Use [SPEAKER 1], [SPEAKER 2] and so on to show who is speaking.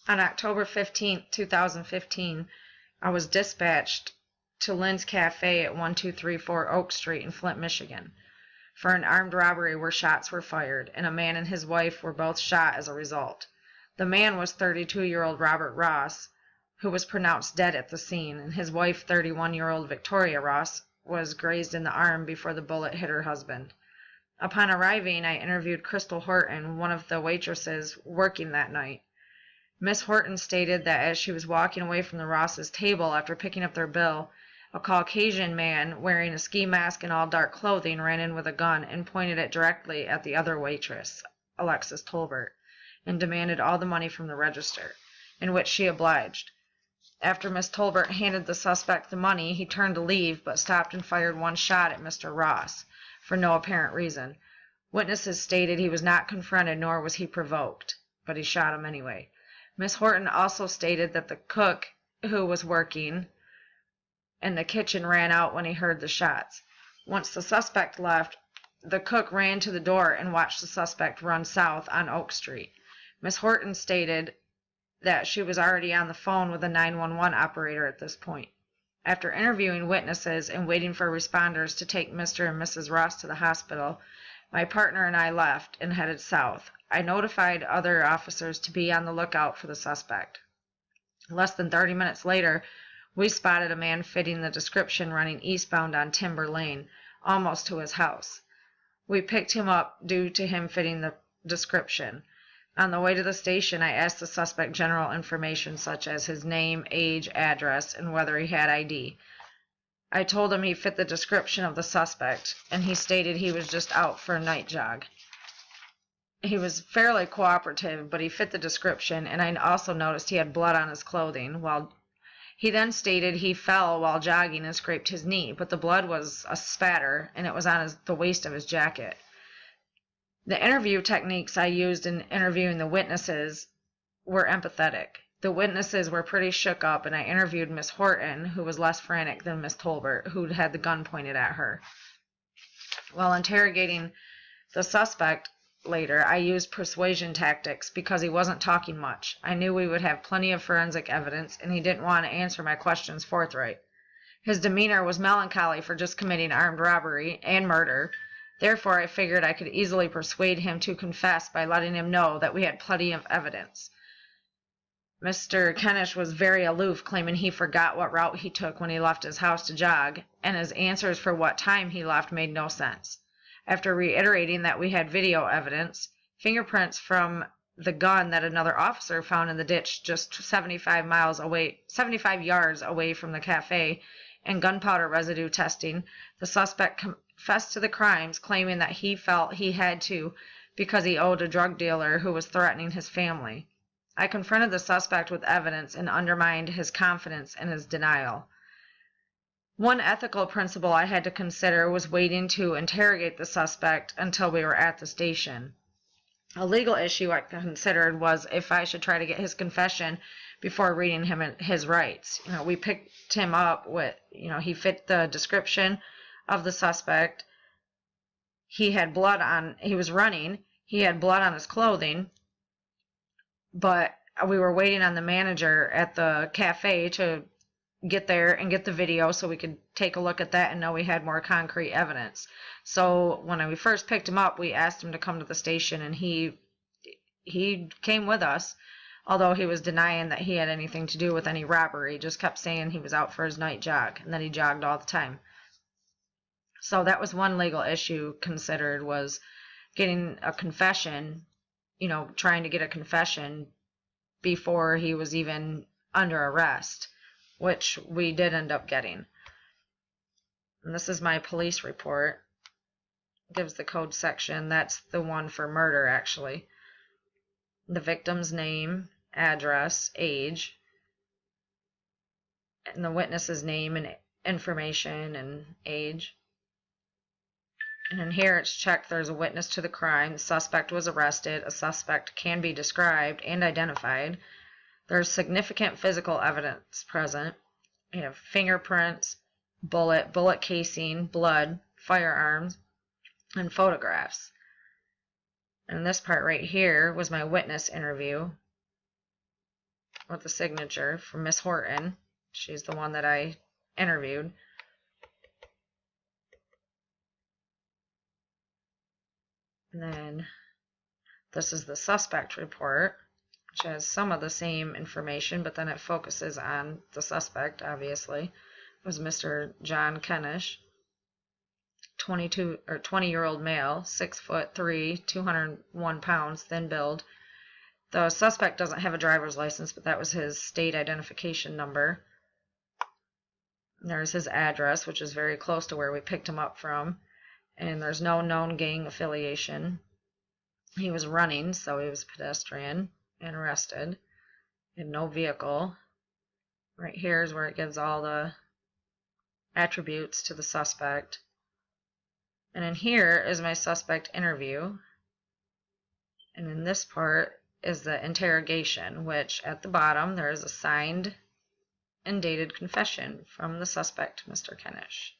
[SPEAKER 1] On October 15, 2015, I was dispatched to Lynn's Cafe at 1234 Oak Street in Flint, Michigan, for an armed robbery where shots were fired, and a man and his wife were both shot as a result. The man was 32-year-old Robert Ross, who was pronounced dead at the scene, and his wife, 31-year-old Victoria Ross, was grazed in the arm before the bullet hit her husband. Upon arriving, I interviewed Crystal Horton, one of the waitresses working that night. Miss Horton stated that as she was walking away from the Ross's table after picking up their bill, a Caucasian man wearing a ski mask and all dark clothing ran in with a gun and pointed it directly at the other waitress, Alexis Tolbert, and demanded all the money from the register, in which she obliged. After Miss Tolbert handed the suspect the money, he turned to leave but stopped and fired one shot at Mr. Ross, for no apparent reason. Witnesses stated he was not confronted nor was he provoked, but he shot him anyway. Miss Horton also stated that the cook who was working in the kitchen ran out when he heard the shots. Once the suspect left, the cook ran to the door and watched the suspect run south on Oak Street. Miss Horton stated that she was already on the phone with a 911 operator at this point. After interviewing witnesses and waiting for responders to take Mr. and Mrs. Ross to the hospital, my partner and I left and headed south. I notified other officers to be on the lookout for the suspect. Less than 30 minutes later, we spotted a man fitting the description running eastbound on Timber Lane, almost to his house. We picked him up due to him fitting the description. On the way to the station, I asked the suspect general information such as his name, age, address, and whether he had ID. I told him he fit the description of the suspect, and he stated he was just out for a night jog. He was fairly cooperative, but he fit the description, and I also noticed he had blood on his clothing. He then stated he fell while jogging and scraped his knee, but the blood was a spatter, and it was on the waist of his jacket. The interview techniques I used in interviewing the witnesses were empathetic. The witnesses were pretty shook up, and I interviewed Miss Horton, who was less frantic than Miss Tolbert, who had the gun pointed at her. While interrogating the suspect later, I used persuasion tactics because he wasn't talking much. I knew we would have plenty of forensic evidence, and he didn't want to answer my questions forthright. His demeanor was melancholy for just committing armed robbery and murder. Therefore, I figured I could easily persuade him to confess by letting him know that we had plenty of evidence. Mr. Kenish was very aloof, claiming he forgot what route he took when he left his house to jog, and his answers for what time he left made no sense. After reiterating that we had video evidence, fingerprints from the gun that another officer found in the ditch just 75 yards away from the cafe, and gunpowder residue testing, the suspect confessed to the crimes, claiming that he felt he had to because he owed a drug dealer who was threatening his family. I confronted the suspect with evidence and undermined his confidence in his denial. One ethical principle I had to consider was waiting to interrogate the suspect until we were at the station. A legal issue I considered was if I should try to get his confession before reading him his rights. We picked him up with, he fit the description of the suspect. He was running. He had blood on his clothing, but we were waiting on the manager at the cafe to get there and get the video so we could take a look at that and know we had more concrete evidence. So when we first picked him up, we asked him to come to the station, and he came with us, although he was denying that he had anything to do with any robbery. He just kept saying he was out for his night jog, and that he jogged all the time. So that was one legal issue considered, was getting a confession, trying to get a confession before he was even under arrest, which we did end up getting. And this is my police report. It gives the code section. That's the one for murder, actually. The victim's name, address, age, and the witness's name and information and age. And in here it's checked there's a witness to the crime. The suspect was arrested. A suspect can be described and identified. There's significant physical evidence present. You have fingerprints, bullet casing, blood, firearms, and photographs. And this part right here was my witness interview. with the signature from Miss Horton. She's the one that I interviewed. And then this is the suspect report, which has some of the same information, but then it focuses on the suspect, obviously. It was Mr. John Kenish, 20-year-old male, 6'3", 201 pounds, thin build. The suspect doesn't have a driver's license, but that was his state identification number. And there's his address, which is very close to where we picked him up from. And there's no known gang affiliation. He was running, so he was pedestrian and arrested. And no vehicle. Right here is where it gives all the attributes to the suspect. And in here is my suspect interview. And in this part is the interrogation, which at the bottom there is a signed and dated confession from the suspect, Mr. Kenish.